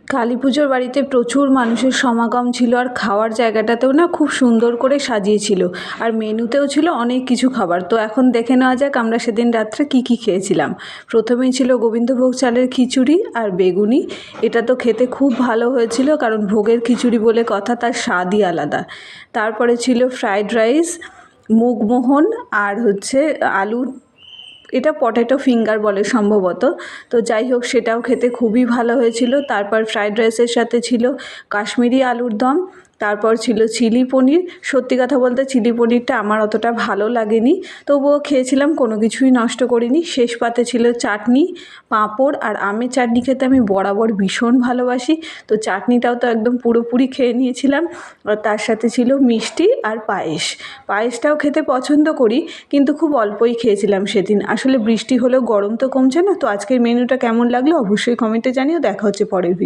কালী পুজোর বাড়িতে প্রচুর মানুষের সমাগম ছিল, আর খাওয়ার জায়গাটাতেও না খুব সুন্দর করে সাজিয়েছিল, আর মেনুতেও ছিল অনেক কিছু খাবার। তো এখন দেখে নেওয়া যাক আমরা সেদিন রাত্রে কি কি খেয়েছিলাম। প্রথমেই ছিল গোবিন্দভোগ চালের খিচুড়ি আর বেগুনি। এটা তো খেতে খুব ভালো হয়েছিল, কারণ ভোগের খিচুড়ি বলে কথা, তার স্বাদই আলাদা। তারপরে ছিল ফ্রাইড রাইস, মুগমোহন, আর হচ্ছে আলু, এটা পটেটো ফিঙ্গার বলে সম্ভবত। তো যাই হোক, সেটাও খেতে খুবই ভালো হয়েছিল। তারপর ফ্রাইড রাইসের সাথে ছিল কাশ্মীরি আলুর দম, তারপর ছিল চিলি পনির। সত্যি কথা বলতে চিলি পনিরটা আমার অতটা ভালো লাগেনি, তবুও খেয়েছিলাম, কোনো কিছুই নষ্ট করিনি। শেষ পাতে ছিল চাটনি, পাঁপড়, আর আমের চাটনি খেতে আমি বরাবর ভীষণ ভালোবাসি, তো চাটনিটাও তো একদম পুরোপুরি খেয়ে নিয়েছিলাম। আর তার সাথে ছিল মিষ্টি আর পায়েস। পায়েসটাও খেতে পছন্দ করি, কিন্তু খুব অল্পই খেয়েছিলাম সেদিন। আসলে বৃষ্টি হলেও গরম তো কমছে না। তো আজকের মেনুটা কেমন লাগলো অবশ্যই কমেন্টে জানিও। দেখা হচ্ছে পরের ভিডিও।